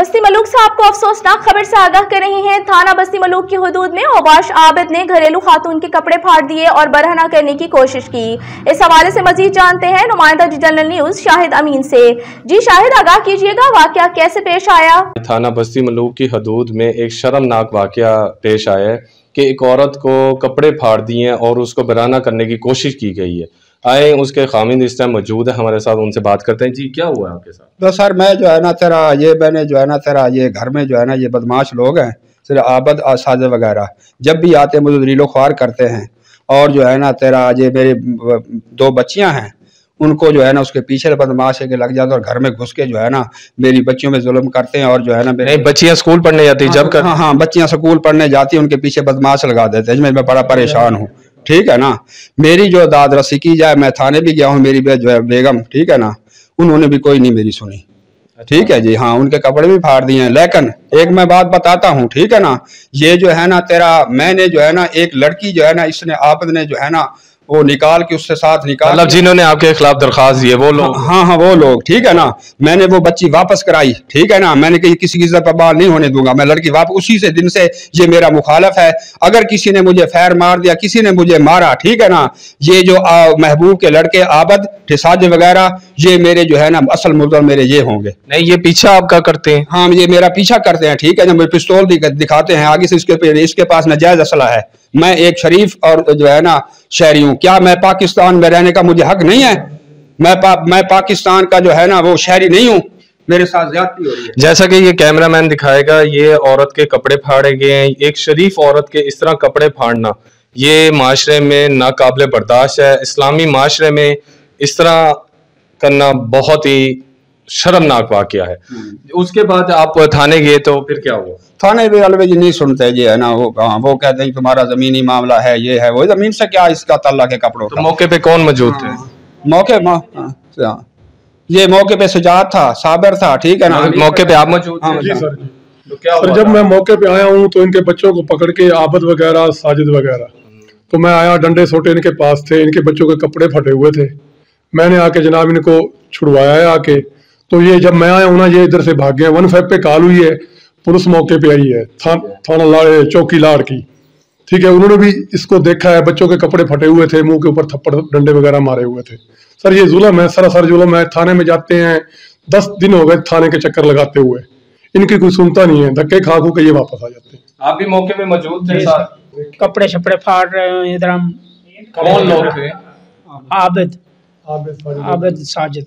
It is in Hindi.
बस्ती मलूक से आपको अफसोसनाक खबर से आगाह कर रही हैं। थाना बस्ती मलूक की हुदूद में अवाश आबिद ने घरेलू खातून के कपड़े फाड़ दिए और बरहना करने की कोशिश की। इस हवाले से मजीद जानते हैं नुमाइंदा जनरल न्यूज शाहिद अमीन से। जी शाहिद, आगाह कीजिएगा, वाकया कैसे पेश आया? थाना बस्ती मलूक की हदूद में एक शर्मनाक वाकया पेश आया है कि एक औरत को कपड़े फाड़ दिए और उसको बरहना करने की कोशिश की गई है। आए उसके खामिंद इस टाइम मौजूद है हमारे साथ, उनसे बात करते हैं। जी क्या हुआ आपके साथ? तो सर मैं जो है ना तेरा ये मैंने जो है ना तेरा ये घर में जो है ना ये बदमाश लोग हैं सर, आबद आसाद वगैरह जब भी आते मुझे रीलो ख्वार करते हैं और जो है ना तेरा ये मेरे 2 बच्चियां हैं उनको जो है ना उसके पीछे बदमाश है कि लग जाते और घर में घुस के जो है ना मेरी बच्चियों में जुल्म करते हैं और जो है ना मेरी बच्चियां स्कूल पढ़ने जाती जब हाँ बच्चियां स्कूल पढ़ने जाती हैं उनके पीछे बदमाश लगा देते हैं। मैं बड़ा परेशान हूँ, ठीक है ना। मेरी जो दाद रसी की जाए, मैं थाने भी गया हूँ, मेरी जो है बेगम, ठीक है ना, उन्होंने भी कोई नहीं मेरी सुनी, ठीक है जी। हाँ उनके कपड़े भी फाड़ दिए हैं। लेकिन एक मैं बात बताता हूँ, ठीक है ना, ये जो है ना तेरा मैंने जो है ना एक लड़की जो है ना इसने आबद ने जो है ना वो निकाल के उससे साथ निकाल, मतलब जिन्होंने आपके खिलाफ दरखास्त दी है वो लोग? हाँ वो लोग, ठीक है ना। मैंने वो बच्ची वापस कराई, ठीक है ना। मैंने कही किसी की इज्जत पर बाल नहीं होने दूंगा, मैं लड़की वापस। उसी से दिन से ये मेरा मुखालफ है। अगर किसी ने मुझे फैर मार दिया, किसी ने मुझे मारा, ठीक है ना, ये जो महबूब के लड़के आबद ठिसाज वगैरह ये मेरे जो है ना असल मुल्ज़िम मेरे ये होंगे। नहीं ये पीछा आपका करते हैं? हाँ ये मेरा पीछा करते हैं, ठीक है ना। मुझे पिस्तौल दिखाते हैं आगे से, इसके पास नाजायज असला है। मैं एक शरीफ और जो है ना शहरी हूँ। क्या मैं पाकिस्तान में रहने का मुझे हक नहीं है? मैं पाकिस्तान का जो है ना वो शहरी नहीं हूँ? मेरे साथ ज्यादती हो रही है। जैसा कि ये कैमरामैन दिखाएगा, ये औरत के कपड़े फाड़े गए हैं। एक शरीफ औरत के इस तरह कपड़े फाड़ना ये माशरे में नाकाबिले बर्दाश्त है। इस्लामी माशरे में इस तरह करना बहुत ही शर्मनाक वाकया है। उसके बाद आप थाने गए तो फिर क्या हुआ? थाने भी अलवे जी नहीं सुनते जी, है ना। वो कहते हैं तुम्हारा जमीनी मामला है, ये है वो। जमीन से क्या इसका तल्ला के कपड़ों तो मौके पे कौन मौजूद थे? ये मौके पे सुजात था, साबिर था, ठीक है ना। मौके पे आप मौजूद थे? जी सर। तो क्या सर जब मैं मौके पे आया हूँ तो इनके बच्चों को पकड़ के आबद वगैरह साजिद वगैरह, तो मैं आया, डंडे सोटे इनके पास थे, इनके बच्चों के कपड़े फटे हुए थे। मैंने आके जनाब इनको छुड़वाया है आके। तो ये जब मैं आया हूँ ना ये इधर से भाग गए। 15 पे कॉल हुई है, पुलिस मौके पे आई है, थाना चौकी लाड़ की, ठीक है। उन्होंने भी इसको देखा है, बच्चों के कपड़े फटे हुए थे, मुंह के ऊपर थप्पड़ डंडे वगैरह मारे हुए थे। सर ये जुल्म है, सरासर जुल्म है। थाने में जाते हैं 10 दिन हो गए थाने के चक्कर लगाते हुए, इनकी कोई सुनता नहीं है। धक्के खा खू के ये वापस आ जाते हैं। आप भी मौके पे मौजूद थे? कपड़े शपड़े फाड़ रहे हैं इधर हम। कौन लोग थे? आबिद साजिद।